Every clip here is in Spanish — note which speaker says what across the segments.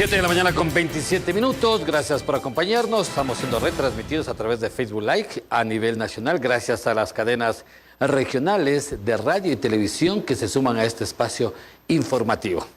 Speaker 1: 7 de la mañana con 27 minutos. Gracias por acompañarnos. Estamos siendo retransmitidos a través de Facebook Live a nivel nacional, gracias a las cadenas regionales de radio y televisión que se suman a este espacio informativo.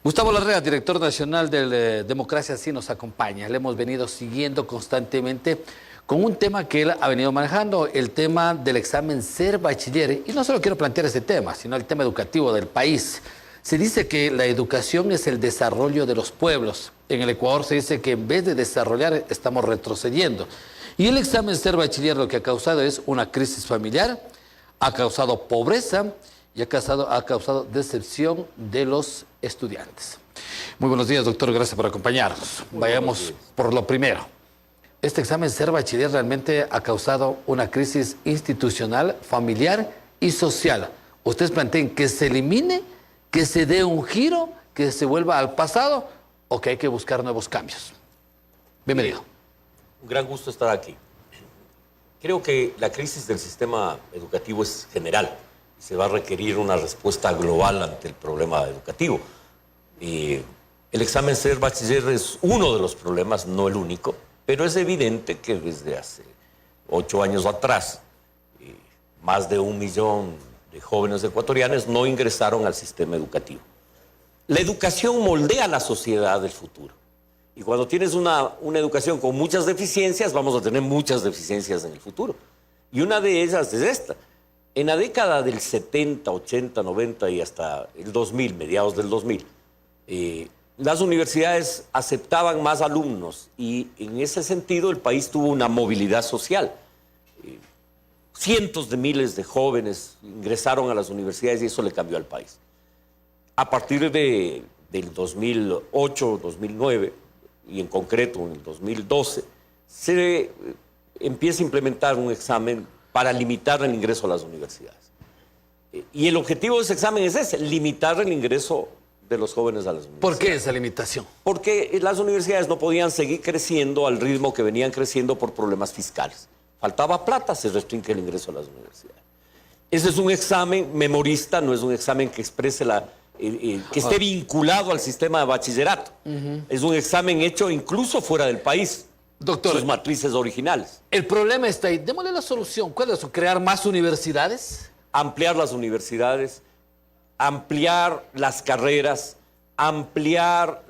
Speaker 1: Gustavo Larrea, director nacional de Democracia Sí, nos acompaña. Le hemos venido siguiendo constantemente con un tema que él ha venido manejando, el tema del examen Ser Bachiller. Y no solo quiero plantear ese tema, sino el tema educativo del país. Se dice que la educación es el desarrollo de los pueblos. En el Ecuador se dice que en vez de desarrollar estamos retrocediendo. Y el examen Ser Bachiller lo que ha causado es una crisis familiar, ha causado pobreza y ha causado decepción de los estudiantes. Muy buenos días, doctor. Gracias por acompañarnos. Vayamos por lo primero. Este examen Ser Bachiller realmente ha causado una crisis institucional, familiar y social. ¿Ustedes plantean que se elimine, que se dé un giro, que se vuelva al pasado o que hay que buscar nuevos cambios? Bienvenido.
Speaker 2: Un gran gusto estar aquí. Creo que la crisis del sistema educativo es general y se va a requerir una respuesta global ante el problema educativo. El examen Ser Bachiller es uno de los problemas, no el único, pero es evidente que desde hace 8 años atrás, más de 1 millón de jóvenes ecuatorianos no ingresaron al sistema educativo. La educación moldea la sociedad del futuro. Y cuando tienes una educación con muchas deficiencias, vamos a tener muchas deficiencias en el futuro. Y una de ellas es esta. En la década del 70, 80, 90 y hasta el 2000, mediados del 2000, las universidades aceptaban más alumnos y en ese sentido el país tuvo una movilidad social. Cientos de miles de jóvenes ingresaron a las universidades y eso le cambió al país. A partir del 2008, 2009 y en concreto en el 2012, se empieza a implementar un examen para limitar el ingreso a las universidades. Y el objetivo de ese examen es ese, limitar el ingreso de los jóvenes a las universidades.
Speaker 1: ¿Por qué esa limitación?
Speaker 2: Porque las universidades no podían seguir creciendo al ritmo que venían creciendo por problemas fiscales. Faltaba plata, se restringe el ingreso a las universidades. Ese es un examen memorista, no es un examen que exprese que esté vinculado al sistema de bachillerato. Es un examen hecho incluso fuera del país,
Speaker 1: doctor,
Speaker 2: sus matrices originales.
Speaker 1: El problema está ahí. Démosle la solución. ¿Cuál es eso? ¿Crear más universidades?
Speaker 2: Ampliar las universidades, ampliar las carreras, ampliar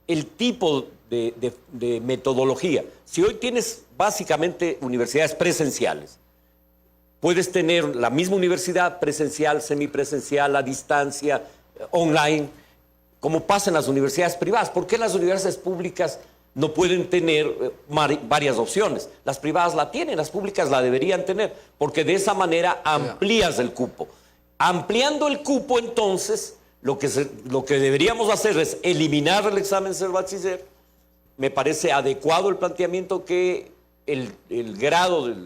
Speaker 2: el tipo de metodología. Si hoy tienes básicamente universidades presenciales, puedes tener la misma universidad presencial, semipresencial, a distancia, online, como pasa en las universidades privadas. ¿Por qué las universidades públicas no pueden tener varias opciones? Las privadas la tienen, las públicas la deberían tener, porque de esa manera amplías el cupo. Ampliando el cupo, entonces, lo que deberíamos hacer es eliminar el examen Ser Bachiller. Me parece adecuado el planteamiento que el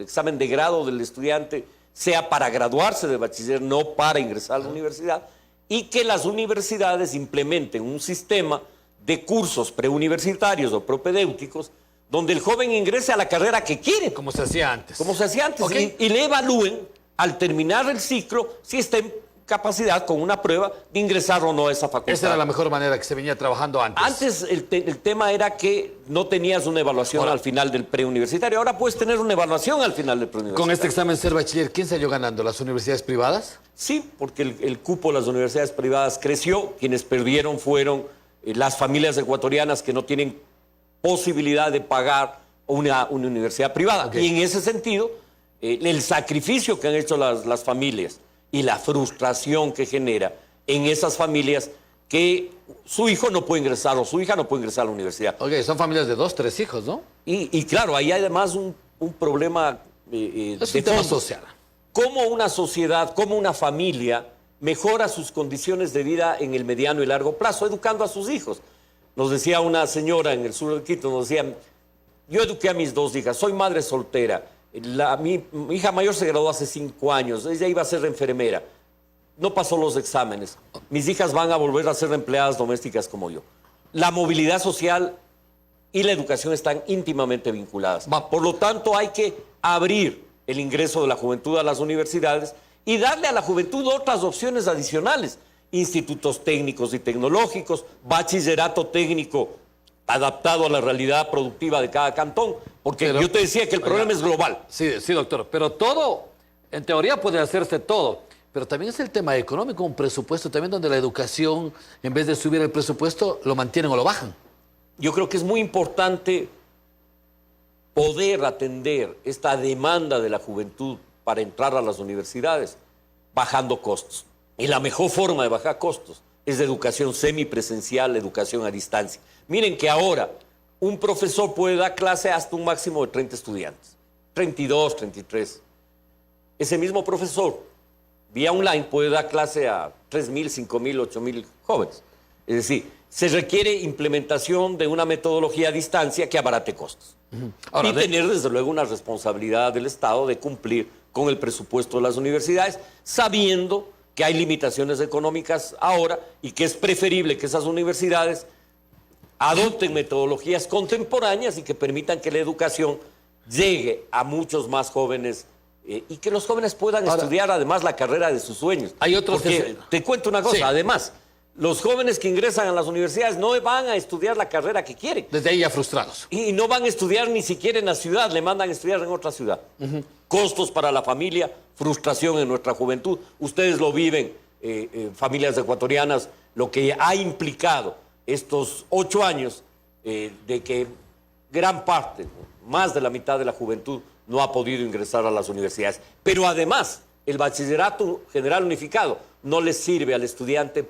Speaker 2: examen de grado del estudiante sea para graduarse de bachiller, no para ingresar a la universidad, y que las universidades implementen un sistema de cursos preuniversitarios o propedéuticos donde el joven ingrese a la carrera que quiere.
Speaker 1: Como se hacía antes.
Speaker 2: Como se hacía antes.
Speaker 1: Okay.
Speaker 2: Y le evalúen al terminar el ciclo si está en capacidad con una prueba de ingresar o no a esa facultad.
Speaker 1: Esa era la mejor manera que se venía trabajando antes.
Speaker 2: Antes el tema era que no tenías una evaluación al final del preuniversitario. Ahora puedes tener una evaluación al final del preuniversitario.
Speaker 1: Con este examen Ser Bachiller, ¿quién salió ganando? ¿Las universidades privadas?
Speaker 2: Sí, porque el cupo de las universidades privadas creció. Quienes perdieron fueron las familias ecuatorianas que no tienen posibilidad de pagar una universidad privada. Okay. Y en ese sentido, el sacrificio que han hecho las familias y la frustración que genera en esas familias que su hijo no puede ingresar o su hija no puede ingresar a la universidad.
Speaker 1: Ok, son familias de 2, 3 hijos, ¿no?
Speaker 2: Y claro, ahí hay además un problema
Speaker 1: es un tema social.
Speaker 2: ¿Cómo una sociedad, cómo una familia mejora sus condiciones de vida en el mediano y largo plazo, educando a sus hijos? Nos decía una señora en el sur de Quito, nos decía, yo eduqué a mis 2 hijas, soy madre soltera. Mi hija mayor se graduó hace 5 años, ella iba a ser enfermera, no pasó los exámenes, mis hijas van a volver a ser empleadas domésticas como yo. La movilidad social y la educación están íntimamente vinculadas. Por lo tanto, hay que abrir el ingreso de la juventud a las universidades y darle a la juventud otras opciones adicionales. institutos técnicos y tecnológicos, bachillerato técnico adaptado a la realidad productiva de cada cantón, porque
Speaker 1: Pero,
Speaker 2: yo te decía que el problema es global.
Speaker 1: Sí, sí, doctor, pero todo, en teoría puede hacerse todo, pero también es el tema económico, un presupuesto también donde la educación, en vez de subir el presupuesto, lo mantienen o lo bajan.
Speaker 2: Yo creo que es muy importante poder atender esta demanda de la juventud para entrar a las universidades bajando costos. Y la mejor forma de bajar costos es de educación semipresencial, educación a distancia. Miren que ahora un profesor puede dar clase hasta un máximo de 30 estudiantes, 32, 33. Ese mismo profesor, vía online, puede dar clase a 3.000, 5.000, 8.000 jóvenes. Es decir, se requiere implementación de una metodología a distancia que abarate costos.
Speaker 1: Ahora,
Speaker 2: Y tener, desde luego, una responsabilidad del Estado de cumplir con el presupuesto de las universidades, sabiendo que hay limitaciones económicas ahora y que es preferible que esas universidades adopten metodologías contemporáneas y que permitan que la educación llegue a muchos más jóvenes y que los jóvenes puedan estudiar además la carrera de sus sueños.
Speaker 1: Hay otros
Speaker 2: Porque te cuento una cosa,
Speaker 1: Sí.
Speaker 2: Además, los jóvenes que ingresan a las universidades no van a estudiar la carrera que quieren.
Speaker 1: Desde ahí ya frustrados.
Speaker 2: Y no van a estudiar ni siquiera en la ciudad, le mandan a estudiar en otra ciudad. Costos para la familia, frustración en nuestra juventud. Ustedes lo viven, familias ecuatorianas, lo que ha implicado estos 8 años de que gran parte, más de la mitad de la juventud, no ha podido ingresar a las universidades. Pero además, el bachillerato general unificado no le sirve al estudiante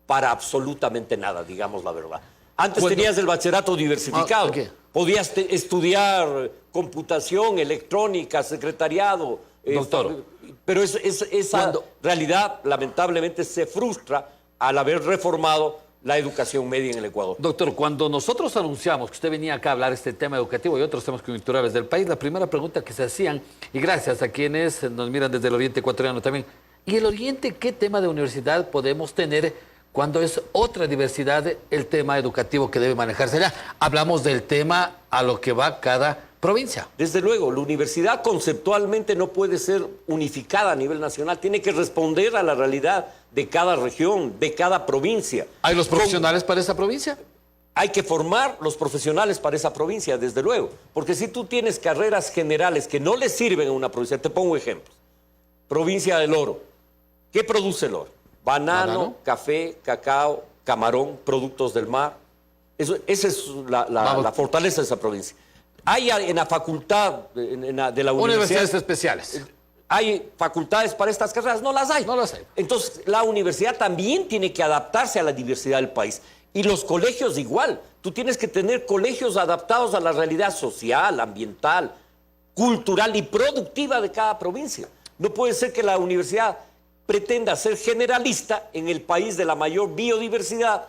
Speaker 2: para absolutamente nada, digamos la verdad. Antes tenías el bachillerato diversificado.
Speaker 1: ¿Qué?
Speaker 2: Podías estudiar computación, electrónica, secretariado.
Speaker 1: Doctor.
Speaker 2: Pero esa realidad, lamentablemente, se frustra al haber reformado la educación media en el Ecuador.
Speaker 1: Doctor, cuando nosotros anunciamos que usted venía acá a hablar este tema educativo y otros temas coyunturales del país, la primera pregunta que se hacían, y gracias a quienes nos miran desde el oriente ecuatoriano también, ¿y el oriente qué tema de universidad podemos tener cuando es otra diversidad el tema educativo que debe manejarse allá? Hablamos del tema a lo que va cada provincia.
Speaker 2: Desde luego, la universidad conceptualmente no puede ser unificada a nivel nacional, tiene que responder a la realidad de cada región, de cada provincia.
Speaker 1: ¿Hay los profesionales para esa provincia?
Speaker 2: Hay que formar los profesionales para esa provincia, desde luego. Porque si tú tienes carreras generales que no le sirven a una provincia, te pongo ejemplos. Provincia del Oro. ¿Qué produce el oro? Banano, café, cacao, camarón, productos del mar. Esa es la fortaleza de esa provincia. Hay en la facultad de la universidad...
Speaker 1: Universidades especiales.
Speaker 2: ¿Hay facultades para estas carreras? No las hay.
Speaker 1: No las hay.
Speaker 2: Entonces, la universidad también tiene que adaptarse a la diversidad del país. Y los colegios igual. Tú tienes que tener colegios adaptados a la realidad social, ambiental, cultural y productiva de cada provincia. No puede ser que la universidad pretenda ser generalista en el país de la mayor biodiversidad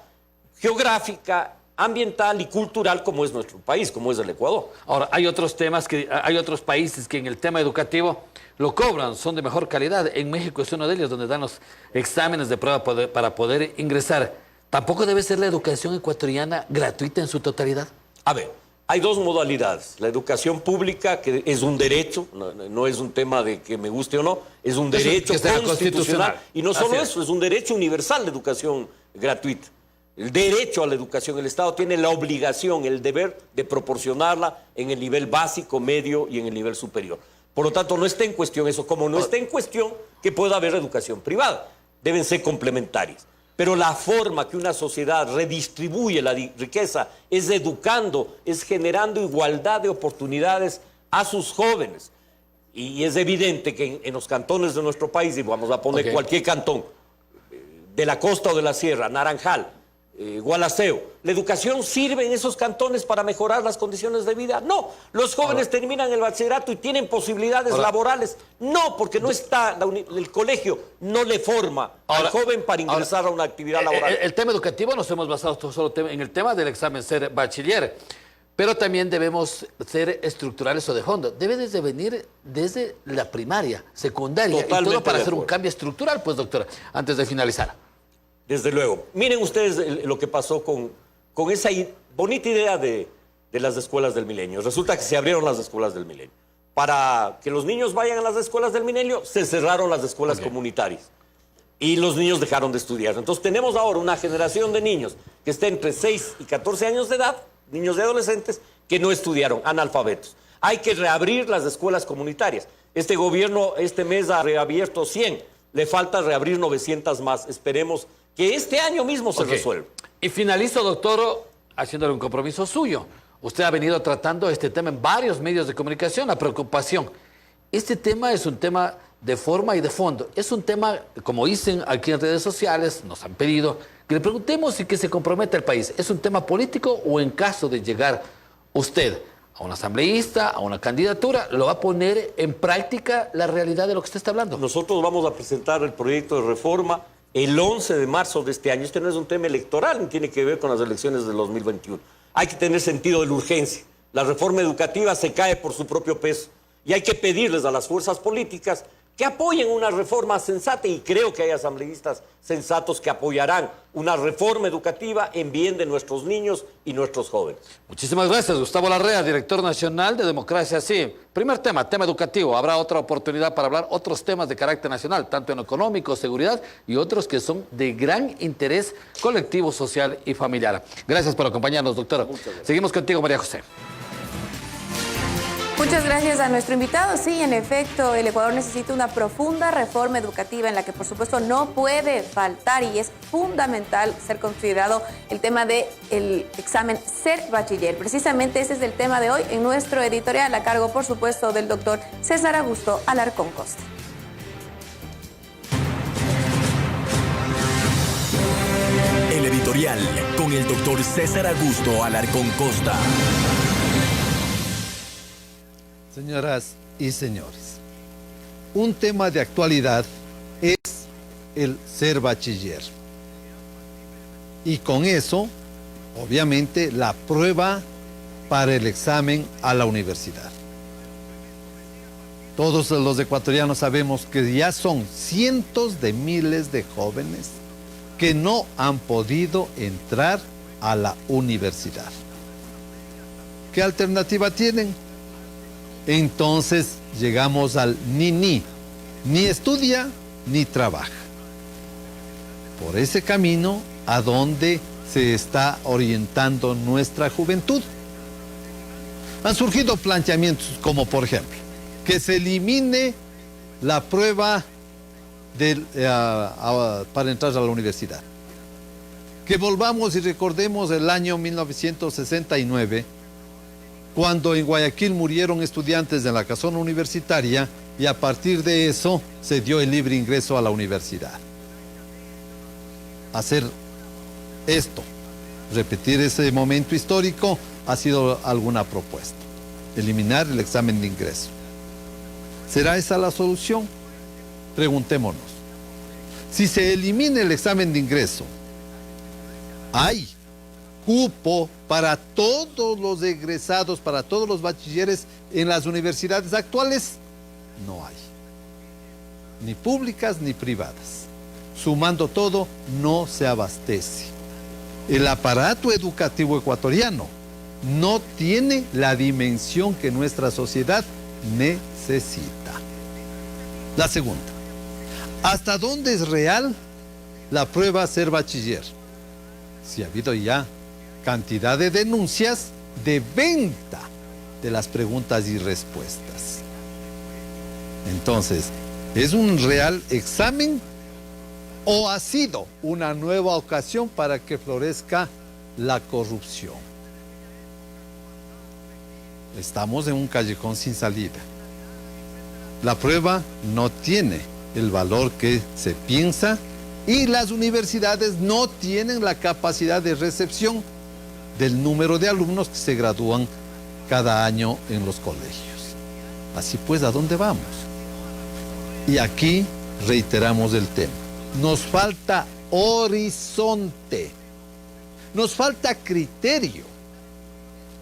Speaker 2: geográfica, ambiental y cultural como es nuestro país, como es el Ecuador.
Speaker 1: Ahora, hay otros temas hay otros países que en el tema educativo lo cobran, son de mejor calidad. En México es uno de ellos donde dan los exámenes de prueba para poder ingresar. ¿Tampoco debe ser la educación ecuatoriana gratuita en su totalidad?
Speaker 2: A ver, hay dos modalidades. La educación pública, que es un derecho, no es un tema de que me guste o no, es un derecho constitucional. Y no solo eso, es un derecho universal de educación gratuita. El derecho a la educación, el Estado tiene la obligación, el deber de proporcionarla en el nivel básico, medio y en el nivel superior. Por lo tanto, no está en cuestión eso, como no está en cuestión que pueda haber educación privada. Deben ser complementarias. Pero la forma que una sociedad redistribuye la riqueza es educando, es generando igualdad de oportunidades a sus jóvenes. Y es evidente que en los cantones de nuestro país, y vamos a poner cualquier cantón, de la costa o de la sierra, Naranjal, Gualaceo, ¿la educación sirve en esos cantones para mejorar las condiciones de vida? No. ¿Los jóvenes terminan el bachillerato y tienen posibilidades laborales? No, porque no está, el colegio no le forma al joven para ingresar a una actividad laboral.
Speaker 1: El tema educativo nos hemos basado solo en el tema del examen ser bachiller, pero también debemos ser estructurales o de fondo. Debe desde venir desde la primaria, secundaria,
Speaker 2: Totalmente
Speaker 1: y todo para hacer un
Speaker 2: acuerdo.
Speaker 1: cambio estructural, pues doctora, antes de finalizar.
Speaker 2: Desde luego. Miren ustedes lo que pasó con esa bonita idea de las escuelas del milenio. Resulta que se abrieron las escuelas del milenio. Para que los niños vayan a las escuelas del milenio, se cerraron las escuelas comunitarias. y los niños dejaron de estudiar. Entonces tenemos ahora una generación de niños que está entre 6 y 14 años de edad, niños y adolescentes, que no estudiaron, analfabetos. Hay que reabrir las escuelas comunitarias. Este gobierno este mes ha reabierto 100, le falta reabrir 900 más. Esperemos que este año mismo se resuelva.
Speaker 1: Y finalizo, doctor, haciéndole un compromiso suyo. Usted ha venido tratando este tema en varios medios de comunicación, la preocupación. Este tema es un tema de forma y de fondo. Es un tema, como dicen aquí en redes sociales, nos han pedido que le preguntemos y que se comprometa el país. ¿Es un tema político o en caso de llegar usted a un asambleísta, a una candidatura, lo va a poner en práctica la realidad de lo que usted está hablando?
Speaker 2: Nosotros vamos a presentar el proyecto de reforma el 11 de marzo de este año. Este no es un tema electoral, ni tiene que ver con las elecciones del 2021. Hay que tener sentido de la urgencia. La reforma educativa se cae por su propio peso y hay que pedirles a las fuerzas políticas que apoyen una reforma sensata, y creo que hay asambleístas sensatos que apoyarán una reforma educativa en bien de nuestros niños y nuestros jóvenes.
Speaker 1: Muchísimas gracias, Gustavo Larrea, director nacional de Democracia Sí. Primer tema educativo. Habrá otra oportunidad para hablar otros temas de carácter nacional, tanto en económico, seguridad y otros que son de gran interés colectivo, social y familiar. Gracias por acompañarnos, doctora. Seguimos contigo, María José.
Speaker 3: Muchas gracias a nuestro invitado. Sí, en efecto, el Ecuador necesita una profunda reforma educativa en la que, por supuesto, no puede faltar y es fundamental ser considerado el tema del examen Ser Bachiller. Precisamente ese es el tema de hoy en nuestro editorial, a cargo, por supuesto, del doctor César Augusto Alarcón Costa.
Speaker 4: El editorial con el doctor César Augusto Alarcón Costa.
Speaker 5: Señoras y señores, un tema de actualidad es el ser bachiller. Y con eso, obviamente, la prueba para el examen a la universidad. Todos los ecuatorianos sabemos que ya son cientos de miles de jóvenes que no han podido entrar a la universidad. ¿Qué alternativa tienen? Entonces llegamos al ni estudia ni trabaja. Por ese camino a donde se está orientando nuestra juventud. Han surgido planteamientos como, por ejemplo, que se elimine la prueba para entrar a la universidad. Que volvamos y recordemos el año 1969, cuando en Guayaquil murieron estudiantes de la casona universitaria y a partir de eso se dio el libre ingreso a la universidad. Hacer esto, repetir ese momento histórico, ha sido alguna propuesta. Eliminar el examen de ingreso. ¿Será esa la solución? Preguntémonos. Si se elimina el examen de ingreso, ¿hay cupo para todos los egresados, para todos los bachilleres en las universidades actuales? No hay. Ni públicas ni privadas. Sumando todo, no se abastece. El aparato educativo ecuatoriano no tiene la dimensión que nuestra sociedad necesita. La segunda, ¿hasta dónde es real la prueba Ser Bachiller? Si ha habido ya cantidad de denuncias de venta de las preguntas y respuestas. Entonces, ¿es un real examen o ha sido una nueva ocasión para que florezca la corrupción? Estamos en un callejón sin salida. La prueba no tiene el valor que se piensa y las universidades no tienen la capacidad de recepción del número de alumnos que se gradúan cada año en los colegios. Así pues, ¿a dónde vamos? Y aquí reiteramos el tema. Nos falta horizonte, nos falta criterio.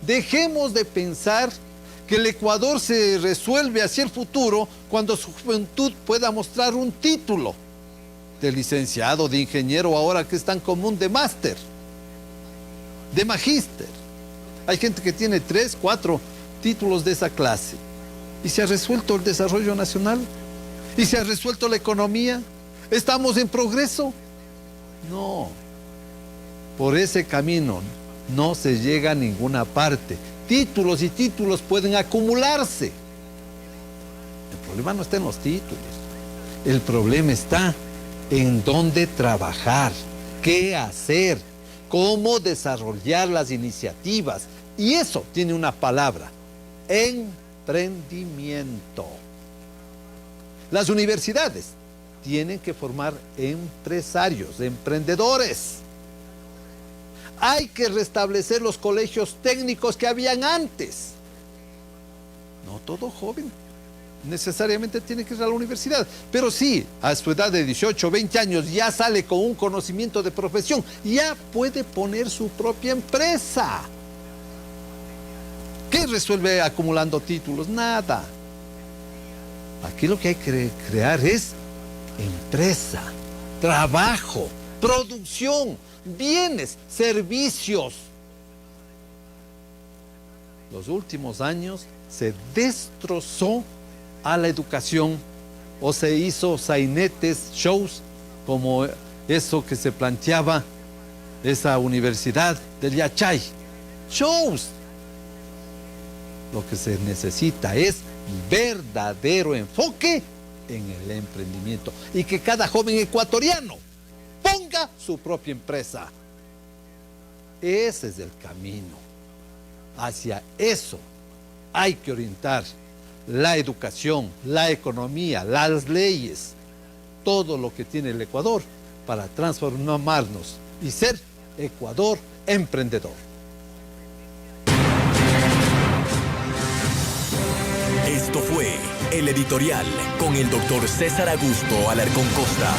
Speaker 5: Dejemos de pensar que el Ecuador se resuelve hacia el futuro cuando su juventud pueda mostrar un título de licenciado, de ingeniero, ahora que es tan común, de máster, de magíster. Hay gente que tiene 3, 4 títulos de esa clase. ¿Y se ha resuelto el desarrollo nacional? ¿Y se ha resuelto la economía? ¿Estamos en progreso? No. Por ese camino no se llega a ninguna parte. Títulos y títulos pueden acumularse. El problema no está en los títulos. El problema está en dónde trabajar, qué hacer, cómo desarrollar las iniciativas. Y eso tiene una palabra: emprendimiento. Las universidades tienen que formar empresarios, emprendedores. Hay que restablecer los colegios técnicos que habían antes. No todo joven necesariamente tiene que ir a la universidad, pero sí, a su edad de 18 o 20 años ya sale con un conocimiento de profesión, ya puede poner su propia empresa. ¿Qué resuelve acumulando títulos? Nada. Aquí lo que hay que crear es empresa, trabajo, producción, bienes, servicios. Los últimos años se destrozó a la educación, o se hizo sainetes, shows, como eso que se planteaba esa universidad del Yachay. Shows. Lo que se necesita es verdadero enfoque en el emprendimiento y que cada joven ecuatoriano ponga su propia empresa. Ese es el camino. Hacia eso hay que orientar la educación, la economía, las leyes, todo lo que tiene el Ecuador para transformarnos y ser Ecuador emprendedor.
Speaker 4: Esto fue El Editorial con el doctor César Augusto Alarcón Costa.